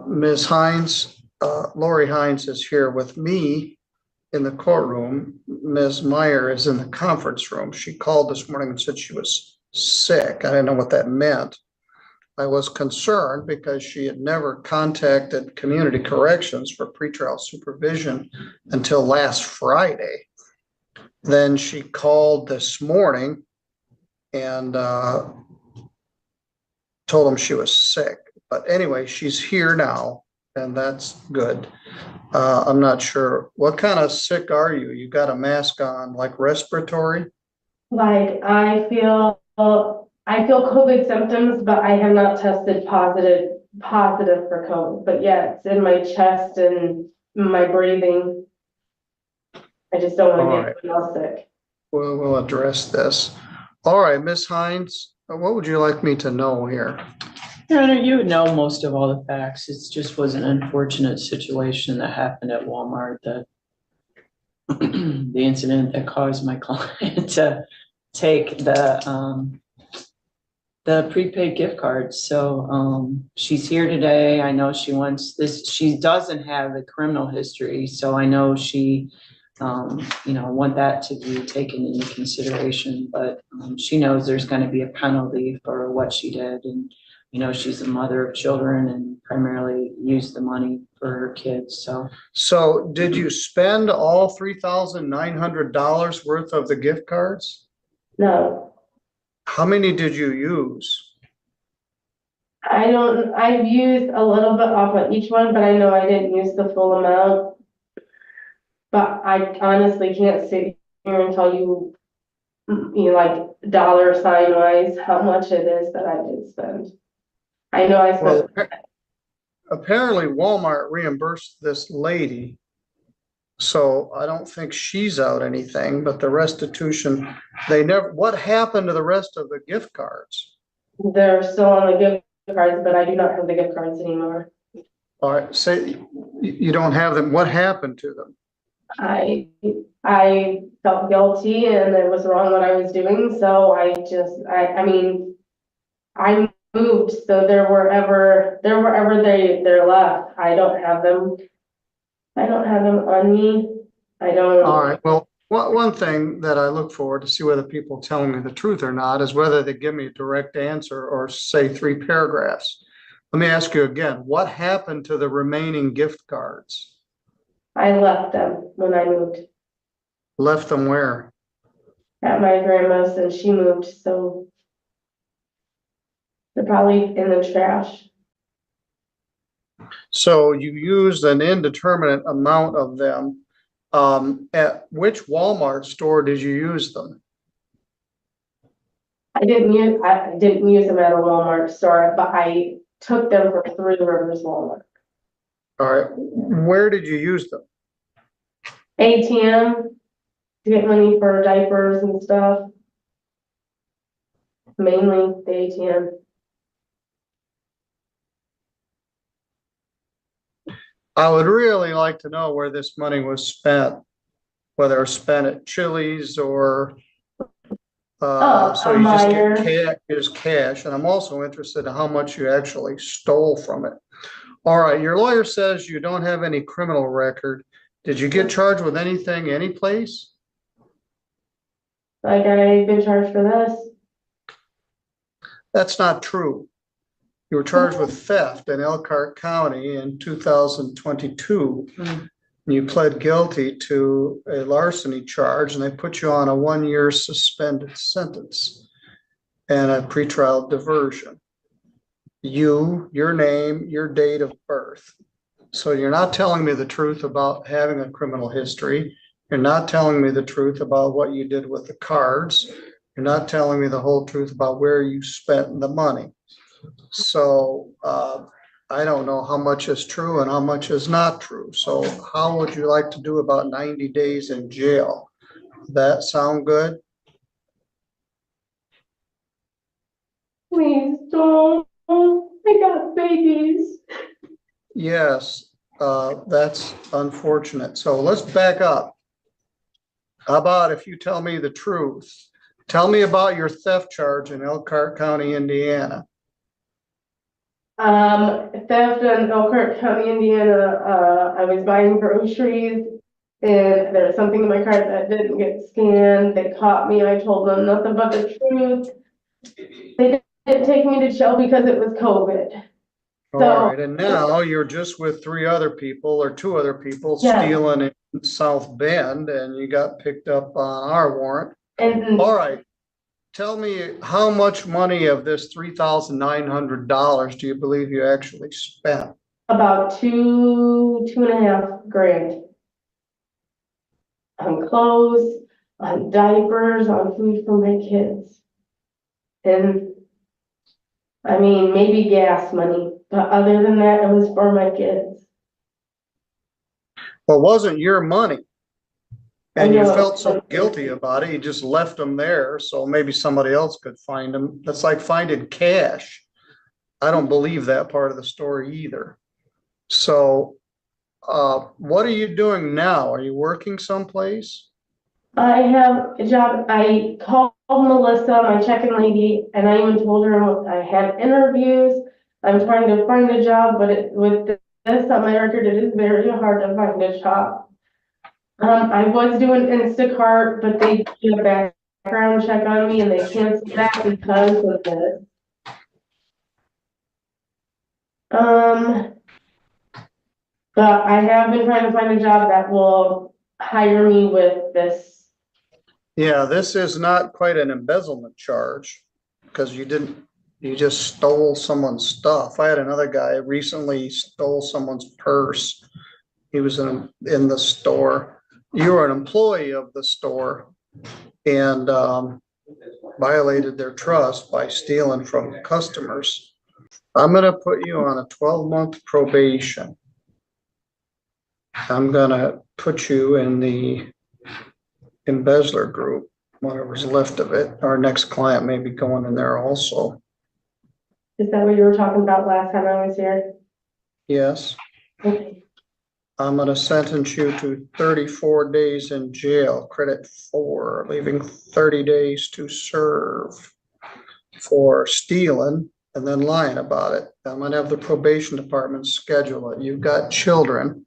Ms. Hines, Lori Hines is here with me in the courtroom. Ms. Meyer is in the conference room. She called this morning and said she was sick. I didn't know what that meant. I was concerned because she had never contacted community corrections for pretrial supervision until last Friday. Then she called this morning and told them she was sick. But anyway, she's here now, and that's good. I'm not sure. What kind of sick are you? You got a mask on, like respiratory? Like I feel COVID symptoms, but I have not tested positive for COVID. But yeah, it's in my chest and my breathing. I just don't want All to right, get anyone else sick. we'll address this. All right, Miss Hines, what would you like me to know here? Your Honor, you would know most of all the facts. It just was an unfortunate situation that happened at Walmart, that the incident that caused my client to take the prepaid gift cards. So she's here today. I know she wants this. She doesn't have a criminal history, so I know she want that to be taken into consideration. But she knows there's going to be a penalty for what she did, and she's a mother of children and primarily used the money for her kids. So did you spend all $3,900 worth of the gift cards? No, How many did you use? I don't. I've used a little bit off of each one, but I know I didn't use the full amount. But I honestly can't sit here and tell you, like dollar sign wise, how much it is that I did spend. I know I Well, spent. apparently Walmart reimbursed this lady. So I don't think she's out anything, but the restitution, what happened to the rest of the gift cards? They're still on the gift cards, but I do not have the gift cards anymore. All right, say you don't have them. What happened to them? I felt guilty and it was wrong what I was doing, so I mean, I moved, so they're wherever they're left. I don't have them. I don't have them on me. I don't. All right, well, one thing that I look for to see whether people telling me the truth or not is whether they give me a direct answer or say 3 paragraphs. Let me ask you again, what happened to the remaining gift cards? I left them when I moved Left them where? at my grandma's and she moved, so they're probably in the trash. So you used an indeterminate amount of them. At which Walmart store did you use them? I didn't use them at a Walmart store, but I took them from Three Rivers Walmart. All right, where did you use them? ATM to get money for diapers and stuff. Mainly the ATM. I would really like to know where this money was spent, whether it was spent at Chili's or so you just get cash. And I'm also interested in how much you actually stole from it. All right, your lawyer says you don't have any criminal record. Did you get charged with anything, any place? Like I've been charged for this. That's not true. You were charged with theft in Elkhart County in 2022. You pled guilty to a larceny charge and they put you on a 1-year suspended sentence and a pretrial diversion. Your name, your date of birth. So you're not telling me the truth about having a criminal history. You're not telling me the truth about what you did with the cards. You're not telling me the whole truth about where you spent the money. So I don't know how much is true and how much is not true. So how would you like to do about 90 days in jail? That sound good? Please don't. I got babies. Yes, that's unfortunate. So let's back up. How about if you tell me the truth? Tell me about your theft charge in Elkhart County, Indiana. Theft in Elkhart County, Indiana. I was buying groceries and there was something in my cart that didn't get scanned. They caught me. I told them nothing but the truth. They didn't take me to jail because it was COVID. All So, right, and now you're just with three other people or two other people Yeah. stealing in South Bend and you got picked up on our warrant. and All right, tell me how much money of this $3,900 do you believe you actually spent? about 2.5 grand on clothes, on diapers, on food for my kids. And I mean, maybe gas money, but other than that, it was for my kids. Well, it wasn't your money. I And you know. felt so guilty about it, you just left them there, so maybe somebody else could find them. That's like finding cash. I don't believe that part of the story either. So, what are you doing now? Are you working someplace? I have a job. I called Melissa, my check-in lady, and I even told her I had interviews. I'm trying to find a job, but with this on my record, it is very hard to find a job. I was doing Instacart, but they did a background check on me and they canceled that because of this. But I have been trying to find a job that will hire me with this. Yeah, this is not quite an embezzlement charge, because you just stole someone's stuff. I had another guy recently stole someone's purse. He was in the store. You were an employee of the store and, violated their trust by stealing from customers. I'm gonna put you on a 12-month probation. I'm gonna put you in the embezzler group, whatever's left of it. Our next client may be going in there also. Is that what you were talking about last time I was here? Yes, Okay. I'm gonna sentence you to 34 days in jail, credit 4, leaving 30 days to serve for stealing and then lying about it. I'm gonna have the probation department schedule it. You've got children,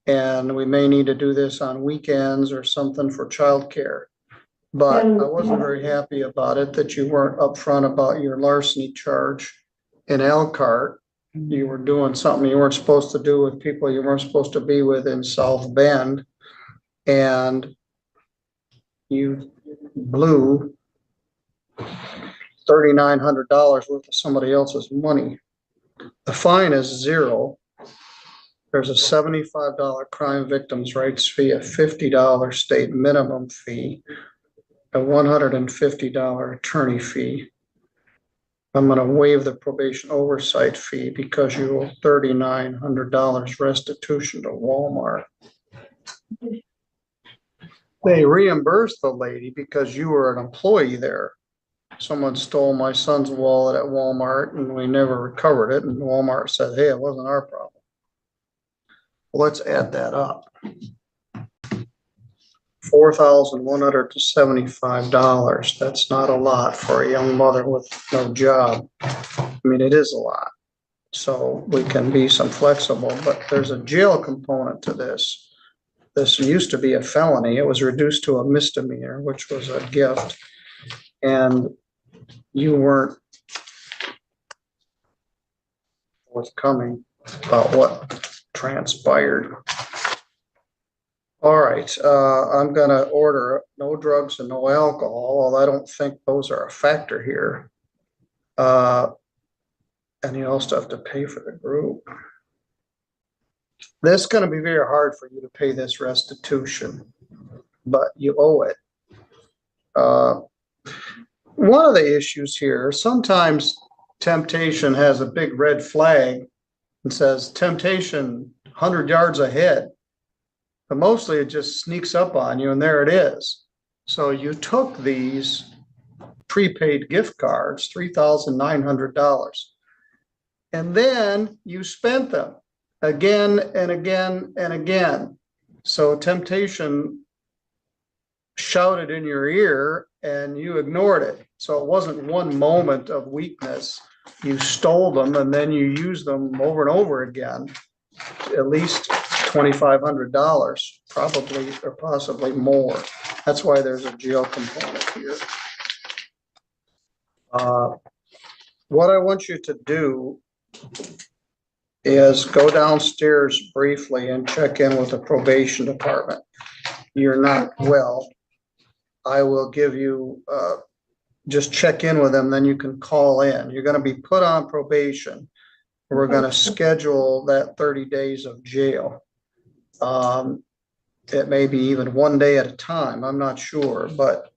and we may need to do this on weekends or something for childcare. But I wasn't very happy about it, that you weren't upfront about your larceny charge in Elkhart. You were doing something you weren't supposed to do with people you weren't supposed to be with in South Bend. And you blew $3,900 worth of somebody else's money. The fine is 0. There's a $75 crime victims' rights fee, a $50 state minimum fee, a $150 attorney fee. I'm gonna waive the probation oversight fee because you owe $3,900 restitution to Walmart. They reimbursed the lady because you were an employee there. Someone stole my son's wallet at Walmart and we never recovered it, and Walmart said, hey, it wasn't our problem. Let's add that up. $4,175. That's not a lot for a young mother with no job. I mean, it is a lot. So we can be some flexible, but there's a jail component to this. This used to be a felony. It was reduced to a misdemeanor, which was a gift. And you weren't forthcoming about what transpired. All right, I'm gonna order no drugs and no alcohol, although I don't think those are a factor here. And you also have to pay for the group. This is gonna be very hard for you to pay this restitution, but you owe it. One of the issues here, sometimes temptation has a big red flag and says temptation 100 yards ahead. But mostly it just sneaks up on you and there it is. So you took these prepaid gift cards, $3,900, and then you spent them again and again and again. So temptation shouted in your ear and you ignored it. So it wasn't one moment of weakness you stole them and then you use them over and over again, at least $2,500, probably or possibly more. That's why there's a jail component here. What I want you to do is go downstairs briefly and check in with the probation department. You're not well. I will give you, just check in with them, then you can call in. You're gonna be put on probation. We're gonna schedule that 30 days of jail. It may be even one day at a time, I'm not sure, but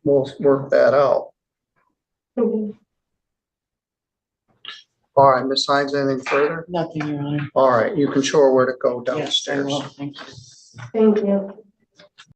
we'll work that out. Okay. All right, Ms. Hines, anything further? Nothing, Your Honor. All right, you can show her where to go Yes, I downstairs. will. Thank you. Thank you.